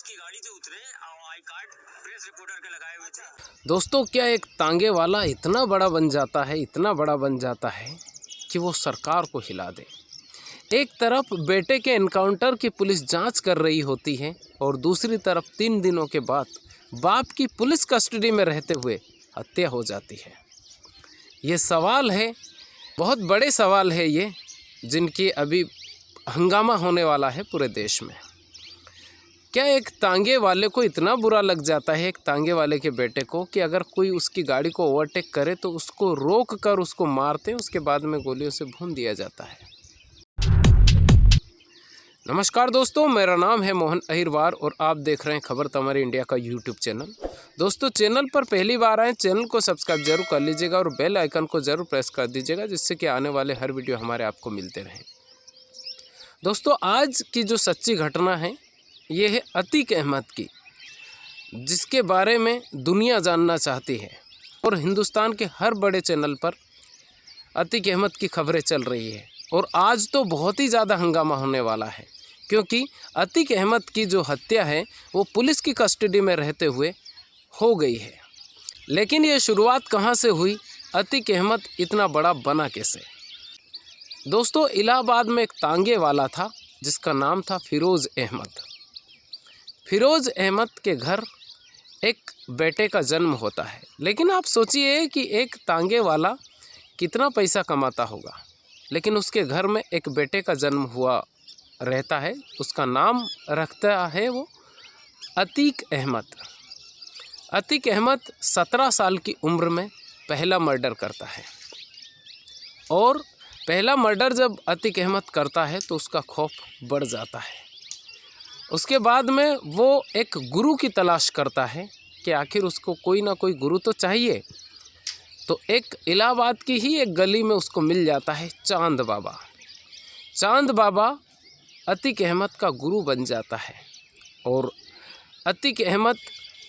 उसकी गाड़ी से उतरे और आई कार्ड प्रेस रिपोर्टर के लगाए हुए थे। दोस्तों, क्या एक तांगे वाला इतना बड़ा बन जाता है, इतना बड़ा बन जाता है कि वो सरकार को हिला दे। एक तरफ बेटे के एनकाउंटर की पुलिस जांच कर रही होती है और दूसरी तरफ 3 दिनों के बाद बाप की पुलिस कस्टडी में रहते हुए हत्या हो जाती है। ये सवाल है, बहुत बड़े सवाल है ये, जिनकी अभी हंगामा होने वाला है पूरे देश में। क्या एक तांगे वाले को इतना बुरा लग जाता है, एक तांगे वाले के बेटे को, कि अगर कोई उसकी गाड़ी को ओवरटेक करे तो उसको रोक कर उसको मारते हैं, उसके बाद में गोलियों से भून दिया जाता है। नमस्कार दोस्तों, मेरा नाम है मोहन अहिरवार और आप देख रहे हैं खबर तमारी इंडिया का यूट्यूब चैनल। दोस्तों, चैनल पर पहली बार आए, चैनल को सब्सक्राइब जरूर कर लीजिएगा और बेल आइकन को ज़रूर प्रेस कर दीजिएगा, जिससे कि आने वाले हर वीडियो हमारे आपको मिलते रहें। दोस्तों, आज की जो सच्ची घटना है ये है अतीक अहमद की, जिसके बारे में दुनिया जानना चाहती है और हिंदुस्तान के हर बड़े चैनल पर अतीक अहमद की खबरें चल रही है। और आज तो बहुत ही ज़्यादा हंगामा होने वाला है, क्योंकि अतीक अहमद की जो हत्या है वो पुलिस की कस्टडी में रहते हुए हो गई है। लेकिन ये शुरुआत कहाँ से हुई, अतीक अहमद इतना बड़ा बना कैसे? दोस्तों, इलाहाबाद में एक तांगे वाला था जिसका नाम था फिरोज़ अहमद। फिरोज़ अहमद के घर एक बेटे का जन्म होता है। लेकिन आप सोचिए कि एक तांगे वाला कितना पैसा कमाता होगा, लेकिन उसके घर में एक बेटे का जन्म हुआ रहता है। उसका नाम रखता है वो अतीक अहमद। अतीक अहमद 17 साल की उम्र में पहला मर्डर करता है। और पहला मर्डर जब अतीक अहमद करता है तो उसका खौफ बढ़ जाता है। उसके बाद में वो एक गुरु की तलाश करता है कि आखिर उसको कोई ना कोई गुरु तो चाहिए। तो एक इलाहाबाद की ही एक गली में उसको मिल जाता है चांद बाबा। चांद बाबा अतीक अहमद का गुरु बन जाता है और अतीक अहमद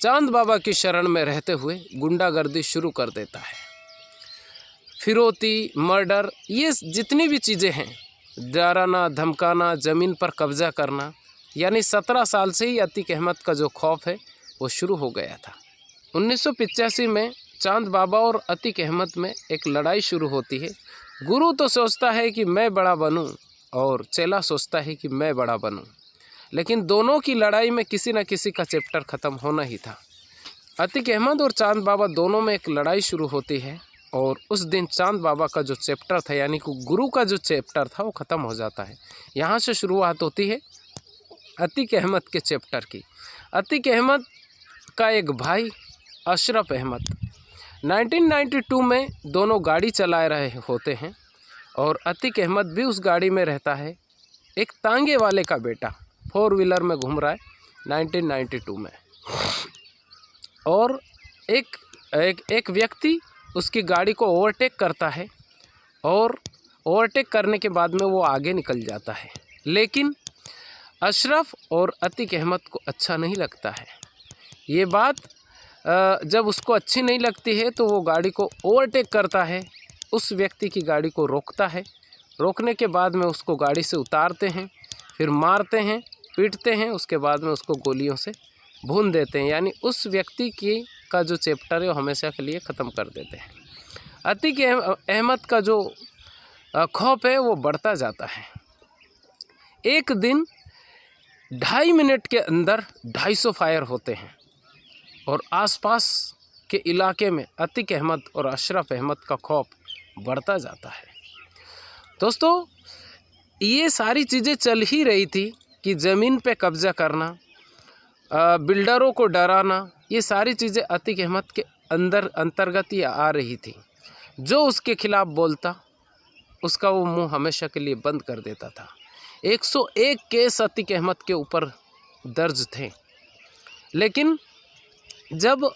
चांद बाबा की शरण में रहते हुए गुंडागर्दी शुरू कर देता है। फिरौती, मर्डर, ये जितनी भी चीज़ें हैं, डराना, धमकाना, ज़मीन पर कब्जा करना, यानी 17 साल से ही अतीक अहमद का जो खौफ है वो शुरू हो गया था। 1985 में चांद बाबा और अतीक अहमद में एक लड़ाई शुरू होती है। गुरु तो सोचता है कि मैं बड़ा बनूं और चेला सोचता है कि मैं बड़ा बनूं, लेकिन दोनों की लड़ाई में किसी न किसी का चैप्टर ख़त्म होना ही था। अतीक अहमद और चांद बाबा दोनों में एक लड़ाई शुरू होती है और उस दिन चांद बाबा का जो चैप्टर था, यानी कि गुरु का जो चैप्टर था, वो ख़त्म हो जाता है। यहाँ से शुरुआत होती है अतीक अहमद के चैप्टर की। अतीक अहमद का एक भाई अशरफ अहमद 1992 में दोनों गाड़ी चला रहे होते हैं और अतीक अहमद भी उस गाड़ी में रहता है। एक तांगे वाले का बेटा 4 व्हीलर में घूम रहा है 1992 में, और एक व्यक्ति उसकी गाड़ी को ओवरटेक करता है और ओवरटेक करने के बाद में वो आगे निकल जाता है। लेकिन अशरफ और अतीक अहमद को अच्छा नहीं लगता है। ये बात जब उसको अच्छी नहीं लगती है तो वो गाड़ी को ओवरटेक करता है, उस व्यक्ति की गाड़ी को रोकता है। रोकने के बाद में उसको गाड़ी से उतारते हैं, फिर मारते हैं, पीटते हैं, उसके बाद में उसको गोलियों से भून देते हैं। यानी उस व्यक्ति की का जो चैप्टर है वो हमेशा के लिए ख़त्म कर देते हैं। अतीक अहमद का जो खौफ है वो बढ़ता जाता है। एक दिन 2.5 मिनट के अंदर 250 फायर होते हैं और आसपास के इलाके में अतीक अहमद और अशरफ अहमद का खौफ बढ़ता जाता है। दोस्तों, ये सारी चीज़ें चल ही रही थी कि ज़मीन पे कब्ज़ा करना, बिल्डरों को डराना, ये सारी चीज़ें अतीक अहमद के अंतर्गत ही आ रही थी। जो उसके खिलाफ़ बोलता उसका वो मुंह हमेशा के लिए बंद कर देता था। 101 केस अतीक अहमद के ऊपर दर्ज थे। लेकिन जब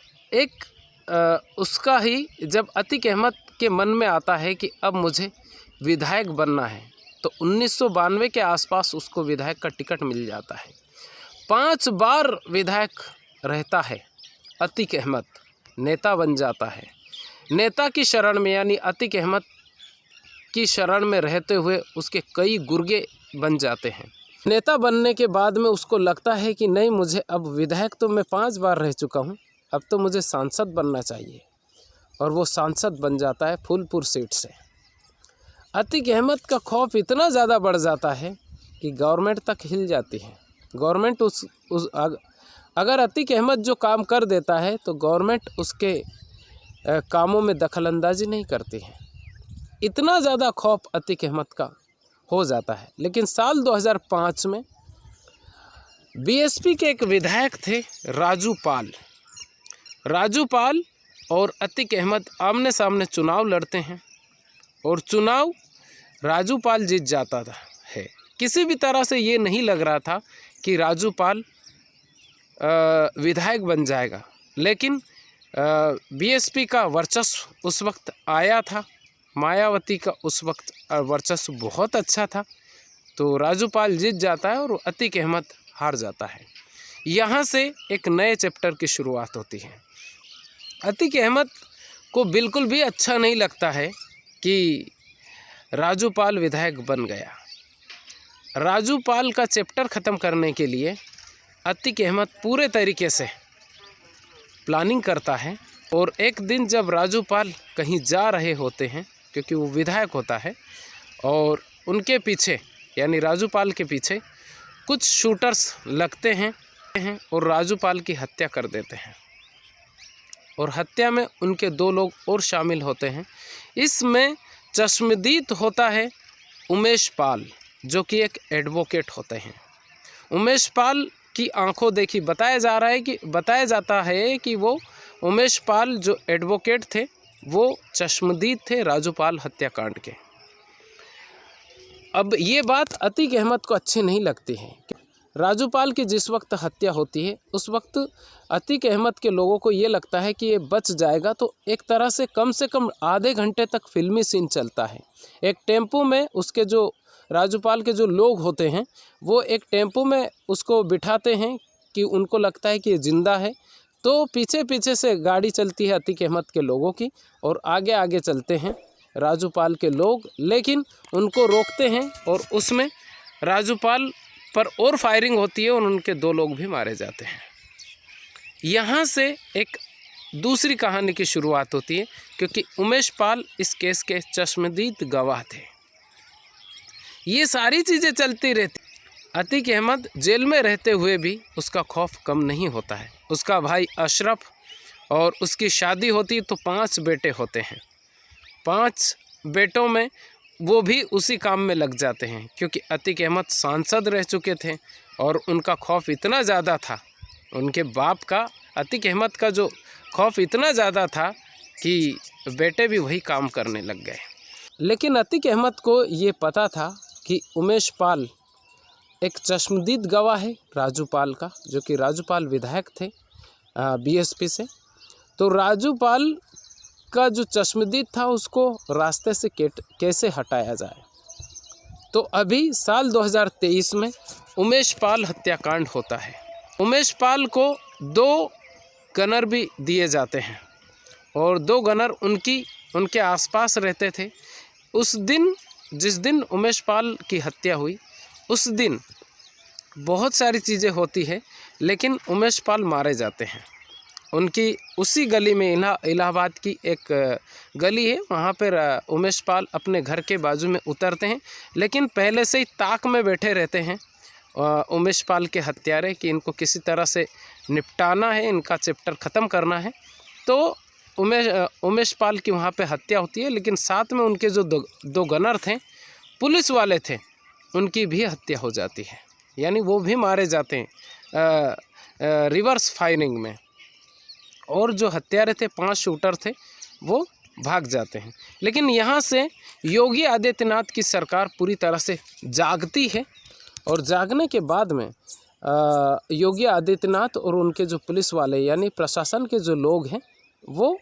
जब अतीक अहमद के मन में आता है कि अब मुझे विधायक बनना है, तो 1992 के आसपास उसको विधायक का टिकट मिल जाता है। 5 बार विधायक रहता है अतीक अहमद, नेता बन जाता है। नेता की शरण में, यानी अतीक अहमद की शरण में रहते हुए उसके कई गुर्गे बन जाते हैं। नेता बनने के बाद में उसको लगता है कि नहीं, मुझे अब विधायक तो मैं 5 बार रह चुका हूँ, अब तो मुझे सांसद बनना चाहिए, और वो सांसद बन जाता है फूलपुर सीट से। अतीक अहमद का खौफ इतना ज़्यादा बढ़ जाता है कि गवर्नमेंट तक हिल जाती है। गवर्नमेंट अगर अतीक अहमद जो काम कर देता है तो गवर्नमेंट उसके कामों में दखलंदाजी नहीं करती है। इतना ज़्यादा खौफ अतीक अहमद का हो जाता है। लेकिन साल 2005 में बीएसपी के एक विधायक थे राजू पाल और अतीक अहमद आमने सामने चुनाव लड़ते हैं, और चुनाव राजू पाल जीत जाता है। किसी भी तरह से ये नहीं लग रहा था कि राजू पाल विधायक बन जाएगा, लेकिन बीएसपी का वर्चस्व उस वक्त आया था, मायावती का उस वक्त वर्चस्व बहुत अच्छा था, तो राजू पाल जीत जाता है और अतीक अहमद हार जाता है। यहाँ से एक नए चैप्टर की शुरुआत होती है। अतीक अहमद को बिल्कुल भी अच्छा नहीं लगता है कि राजू पाल विधायक बन गया। राजू पाल का चैप्टर ख़त्म करने के लिए अतीक अहमद पूरे तरीके से प्लानिंग करता है, और एक दिन जब राजू पाल कहीं जा रहे होते हैं, क्योंकि वो विधायक होता है, और उनके पीछे यानी राजू पाल के पीछे कुछ शूटर्स लगते हैं और राजू पाल की हत्या कर देते हैं, और हत्या में उनके 2 लोग और शामिल होते हैं। इसमें चश्मदीद होता है उमेश पाल, जो कि एक एडवोकेट होते हैं। उमेश पाल की आंखों देखी बताया जाता है कि वो उमेश पाल जो एडवोकेट थे वो चश्मदीद थे राजू पाल हत्याकांड के। अब ये बात अतीक अहमद को अच्छी नहीं लगती है। राजू पाल की जिस वक्त हत्या होती है उस वक्त अतीक अहमद के लोगों को ये लगता है कि ये बच जाएगा, तो एक तरह से कम आधे घंटे तक फिल्मी सीन चलता है। एक टेम्पो में उसके जो राजू पाल के जो लोग होते हैं वो एक टेम्पो में उसको बिठाते हैं कि उनको लगता है कि ये ज़िंदा है, तो पीछे पीछे से गाड़ी चलती है अतीक अहमद के लोगों की, और आगे आगे चलते हैं राजू पाल के लोग, लेकिन उनको रोकते हैं और उसमें राजू पाल पर और फायरिंग होती है और उनके 2 लोग भी मारे जाते हैं। यहाँ से एक दूसरी कहानी की शुरुआत होती है, क्योंकि उमेश पाल इस केस के चश्मदीद गवाह थे। ये सारी चीज़ें चलती रहती। अतीक अहमद जेल में रहते हुए भी उसका खौफ कम नहीं होता है। उसका भाई अशरफ, और उसकी शादी होती है तो 5 बेटे होते हैं। 5 बेटों में वो भी उसी काम में लग जाते हैं, क्योंकि अतीक अहमद सांसद रह चुके थे और उनका खौफ इतना ज़्यादा था, उनके बाप का अतीक अहमद का जो खौफ इतना ज़्यादा था कि बेटे भी वही काम करने लग गए। लेकिन अतीक अहमद को ये पता था कि उमेश पाल एक चश्मदीद गवाह है राजू पाल का, जो कि राजू पाल विधायक थे बीएसपी से। तो राजू पाल का जो चश्मदीद था उसको रास्ते से कैसे हटाया जाए। तो अभी साल 2023 में उमेश पाल हत्याकांड होता है। उमेश पाल को 2 गनर भी दिए जाते हैं, और 2 गनर उनके आसपास रहते थे। उस दिन जिस दिन उमेश पाल की हत्या हुई उस दिन बहुत सारी चीज़ें होती है, लेकिन उमेश पाल मारे जाते हैं। उनकी उसी गली में इलाहाबाद की एक गली है, वहाँ पर उमेश पाल अपने घर के बाजू में उतरते हैं, लेकिन पहले से ही ताक में बैठे रहते हैं उमेश पाल के हत्यारे कि इनको किसी तरह से निपटाना है, इनका चैप्टर ख़त्म करना है। तो उमेश पाल की वहाँ पे हत्या होती है, लेकिन साथ में उनके जो 2 गनर थे, पुलिस वाले थे, उनकी भी हत्या हो जाती है, यानी वो भी मारे जाते हैं रिवर्स फायरिंग में। और जो हत्यारे थे 5 शूटर थे वो भाग जाते हैं। लेकिन यहाँ से योगी आदित्यनाथ की सरकार पूरी तरह से जागती है, और जागने के बाद में योगी आदित्यनाथ और उनके जो पुलिस वाले यानी प्रशासन के जो लोग हैं वो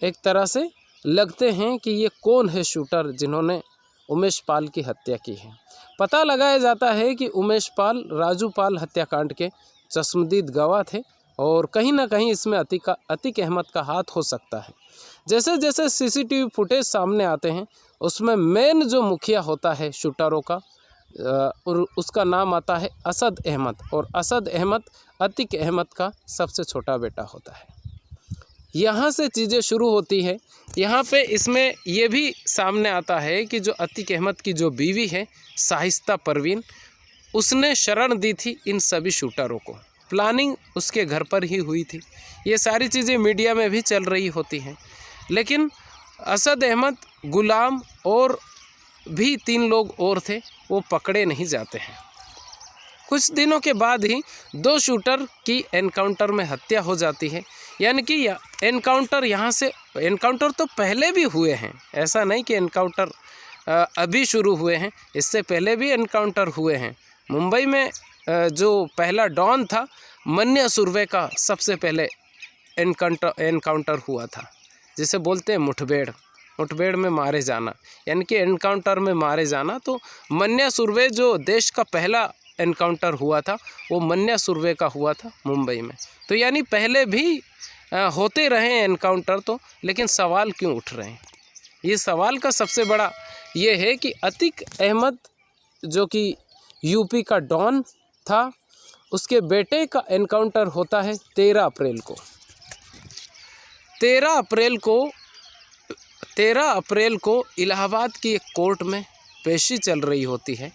एक तरह से लगते हैं कि ये कौन है शूटर जिन्होंने उमेश पाल की हत्या की है। पता लगाया जाता है कि उमेश पाल राजू पाल हत्याकांड के चश्मदीद गवाह थे, और कहीं ना कहीं इसमें अतीक अहमद का हाथ हो सकता है। जैसे जैसे सीसीटीवी फुटेज सामने आते हैं उसमें मेन जो मुखिया होता है शूटरों का, और उसका नाम आता है असद अहमद, और असद अहमद अतीक अहमद का सबसे छोटा बेटा होता है। यहाँ से चीज़ें शुरू होती है। यहाँ पे इसमें ये भी सामने आता है कि जो अतीक अहमद की जो बीवी है शाइस्ता परवीन, उसने शरण दी थी इन सभी शूटरों को। प्लानिंग उसके घर पर ही हुई थी। ये सारी चीज़ें मीडिया में भी चल रही होती हैं, लेकिन असद अहमद, गुलाम और भी 3 लोग और थे, वो पकड़े नहीं जाते हैं। कुछ दिनों के बाद ही 2 शूटर की एनकाउंटर में हत्या हो जाती है। यानी कि एनकाउंटर यहाँ से, एनकाउंटर तो पहले भी हुए हैं, ऐसा नहीं कि एनकाउंटर अभी शुरू हुए हैं, इससे पहले भी एनकाउंटर हुए हैं। मुंबई में जो पहला डॉन था मन्या सुरवे का सबसे पहले एनकाउंटर हुआ था, जिसे बोलते हैं मुठभेड़ में मारे जाना, यानी कि एनकाउंटर में मारे जाना। तो मन्या सुरवे जो देश का पहला एनकाउंटर हुआ था वो मन्या सुरवे का हुआ था मुंबई में। तो यानी पहले भी होते रहे एनकाउंटर, तो लेकिन सवाल क्यों उठ रहे हैं? ये सवाल का सबसे बड़ा ये है कि अतीक अहमद जो कि यूपी का डॉन था, उसके बेटे का एनकाउंटर होता है 13 अप्रैल को। 13 अप्रैल को इलाहाबाद की एक कोर्ट में पेशी चल रही होती है,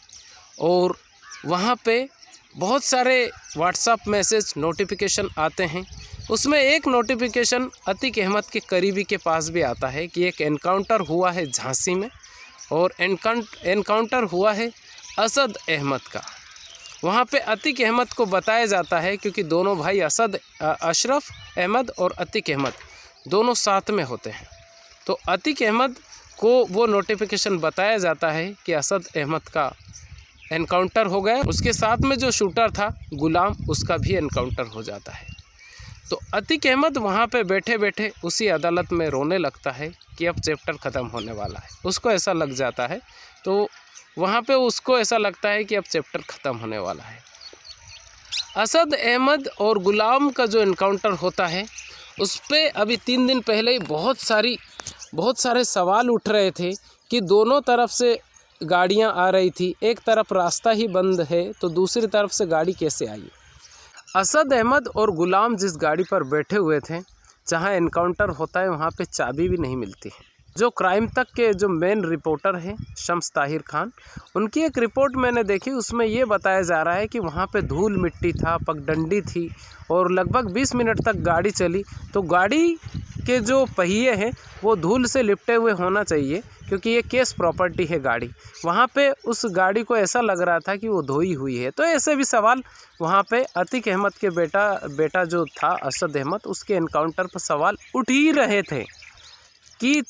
और वहाँ पे बहुत सारे व्हाट्सएप मैसेज नोटिफिकेशन आते हैं। उसमें एक नोटिफिकेशन अतीक अहमद के करीबी के पास भी आता है कि एक एनकाउंटर हुआ है झांसी में, और एनकाउंटर हुआ है असद अहमद का। वहाँ पे अतीक अहमद को बताया जाता है, क्योंकि दोनों भाई अशरफ अहमद और अतीक अहमद दोनों साथ में होते हैं, तो अतीक अहमद को वो नोटिफिकेशन बताया जाता है कि असद अहमद का एनकाउंटर हो गया। उसके साथ में जो शूटर था गुलाम, उसका भी एनकाउंटर हो जाता है। तो अतीक अहमद वहाँ पे बैठे बैठे उसी अदालत में रोने लगता है कि अब चैप्टर ख़त्म होने वाला है। उसको ऐसा लग जाता है, तो वहाँ पे उसको ऐसा लगता है कि अब चैप्टर ख़त्म होने वाला है। असद अहमद और गुलाम का जो एनकाउंटर होता है, उस पर अभी 3 दिन पहले ही बहुत सारे सवाल उठ रहे थे कि दोनों तरफ से गाड़ियां आ रही थी, एक तरफ रास्ता ही बंद है तो दूसरी तरफ से गाड़ी कैसे आई। असद अहमद और गुलाम जिस गाड़ी पर बैठे हुए थे, जहां एनकाउंटर होता है वहां पे चाबी भी नहीं मिलती है। जो क्राइम तक के जो मेन रिपोर्टर हैं शम्स ताहिर खान, उनकी एक रिपोर्ट मैंने देखी, उसमें ये बताया जा रहा है कि वहाँ पे धूल मिट्टी था, पगडंडी थी, और लगभग 20 मिनट तक गाड़ी चली। तो गाड़ी के जो पहिए हैं वो धूल से लिपटे हुए होना चाहिए, क्योंकि ये केस प्रॉपर्टी है गाड़ी। वहाँ पे उस गाड़ी को ऐसा लग रहा था कि वो धोई हुई है। तो ऐसे भी सवाल वहाँ पे अतीक अहमद के बेटा जो था असद अहमद, उसके एनकाउंटर पर सवाल उठ ही रहे थे कि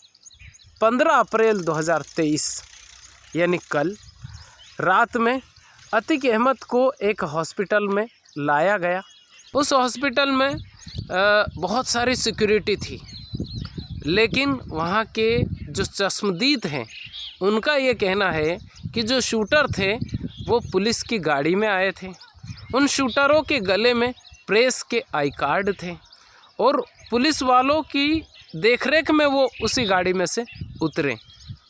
15 अप्रैल 2023 यानी कल रात में अतीक अहमद को एक हॉस्पिटल में लाया गया। उस हॉस्पिटल में बहुत सारी सिक्योरिटी थी, लेकिन वहाँ के जो चश्मदीद हैं उनका ये कहना है कि जो शूटर थे वो पुलिस की गाड़ी में आए थे। उन शूटरों के गले में प्रेस के आई कार्ड थे, और पुलिस वालों की देखरेख में वो उसी गाड़ी में से उतरे,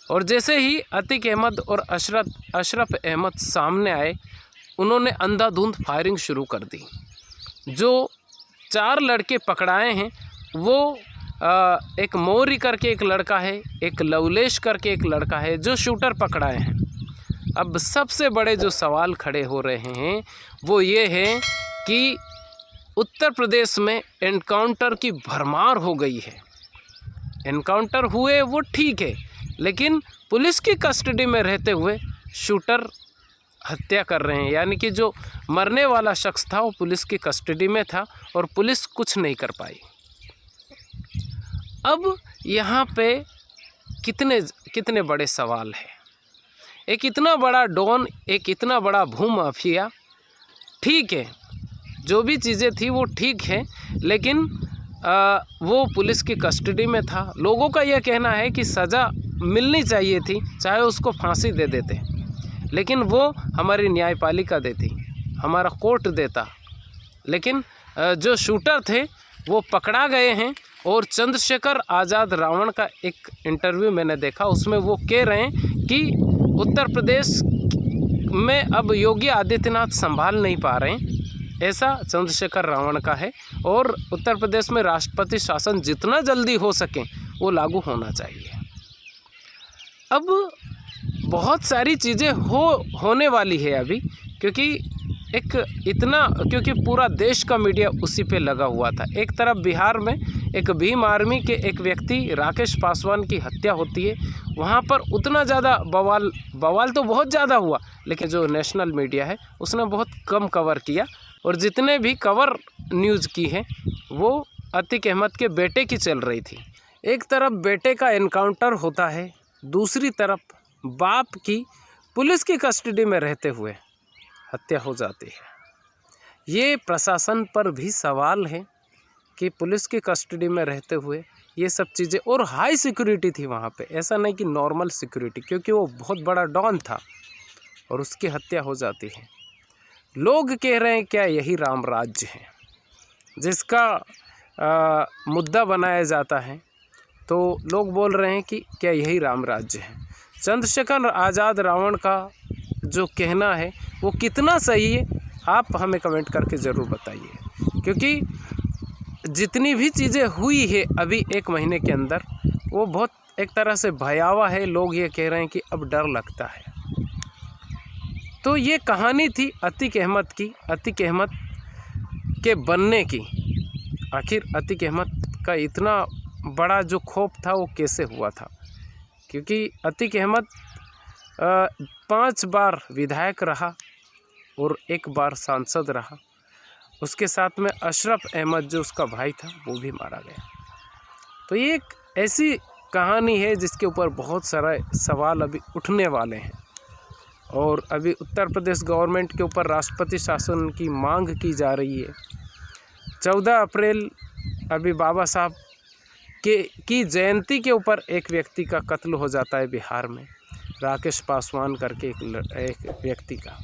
और जैसे ही अतीक अहमद और अशरफ अहमद सामने आए, उन्होंने अंधाधुंध फायरिंग शुरू कर दी। जो 4 लड़के पकड़ाए हैं वो एक मौरी करके एक लड़का है, एक लवलेश करके एक लड़का है, जो शूटर पकड़ाए हैं। अब सबसे बड़े जो सवाल खड़े हो रहे हैं वो ये है कि उत्तर प्रदेश में एनकाउंटर की भरमार हो गई है। एनकाउंटर हुए वो ठीक है, लेकिन पुलिस की कस्टडी में रहते हुए शूटर हत्या कर रहे हैं। यानी कि जो मरने वाला शख्स था वो पुलिस की कस्टडी में था और पुलिस कुछ नहीं कर पाई। अब यहाँ पे कितने बड़े सवाल हैं। एक इतना बड़ा डॉन, एक इतना बड़ा भूमाफिया, ठीक है जो भी चीज़ें थी वो ठीक है, लेकिन वो पुलिस की कस्टडी में था। लोगों का यह कहना है कि सज़ा मिलनी चाहिए थी, चाहे उसको फांसी दे देते, लेकिन वो हमारी न्यायपालिका देती, हमारा कोर्ट देता। लेकिन जो शूटर थे वो पकड़ा गए हैं। और चंद्रशेखर आज़ाद रावण का एक इंटरव्यू मैंने देखा, उसमें वो कह रहे हैं कि उत्तर प्रदेश में अब योगी आदित्यनाथ संभाल नहीं पा रहे हैं, ऐसा चंद्रशेखर रावण का है। और उत्तर प्रदेश में राष्ट्रपति शासन जितना जल्दी हो सके वो लागू होना चाहिए। अब बहुत सारी चीज़ें होने वाली है अभी, क्योंकि पूरा देश का मीडिया उसी पे लगा हुआ था। एक तरफ बिहार में एक भीम आर्मी के एक व्यक्ति राकेश पासवान की हत्या होती है, वहाँ पर उतना ज़्यादा बवाल तो बहुत ज़्यादा हुआ, लेकिन जो नेशनल मीडिया है उसने बहुत कम कवर किया। और जितने भी कवर न्यूज़ की हैं वो अतीक अहमद के बेटे की चल रही थी। एक तरफ बेटे का एनकाउंटर होता है, दूसरी तरफ बाप की पुलिस की कस्टडी में रहते हुए हत्या हो जाती है। ये प्रशासन पर भी सवाल है कि पुलिस की कस्टडी में रहते हुए ये सब चीज़ें, और हाई सिक्योरिटी थी वहाँ पे, ऐसा नहीं कि नॉर्मल सिक्योरिटी, क्योंकि वो बहुत बड़ा डॉन था और उसकी हत्या हो जाती है। लोग कह रहे हैं क्या यही राम राज्य है जिसका मुद्दा बनाया जाता है, तो लोग बोल रहे हैं कि क्या यही राम राज्य है। चंद्रशेखर आज़ाद रावण का जो कहना है वो कितना सही है, आप हमें कमेंट करके ज़रूर बताइए। क्योंकि जितनी भी चीज़ें हुई है अभी 1 महीने के अंदर, वो बहुत एक तरह से भयावह है। लोग ये कह रहे हैं कि अब डर लगता है। तो ये कहानी थी अतीक अहमद की, अतीक अहमद के बनने की। आखिर अतीक अहमद का इतना बड़ा जो खौफ था वो कैसे हुआ था, क्योंकि अतीक अहमद 5 बार विधायक रहा और 1 बार सांसद रहा। उसके साथ में अशरफ अहमद जो उसका भाई था वो भी मारा गया। तो ये एक ऐसी कहानी है जिसके ऊपर बहुत सारा सवाल अभी उठने वाले हैं। और अभी उत्तर प्रदेश गवर्नमेंट के ऊपर राष्ट्रपति शासन की मांग की जा रही है। 14 अप्रैल अभी बाबा साहब की जयंती के ऊपर एक व्यक्ति का कत्ल हो जाता है बिहार में, राकेश पासवान करके एक व्यक्ति का।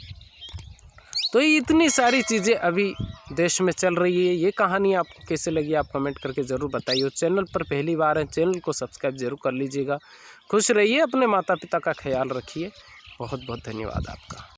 तो ये इतनी सारी चीज़ें अभी देश में चल रही है। ये कहानी आपको कैसे लगी आप कमेंट करके ज़रूर बताइए। चैनल पर पहली बार है, चैनल को सब्सक्राइब जरूर कर लीजिएगा। खुश रहिए, अपने माता पिता का ख्याल रखिए। बहुत बहुत धन्यवाद आपका।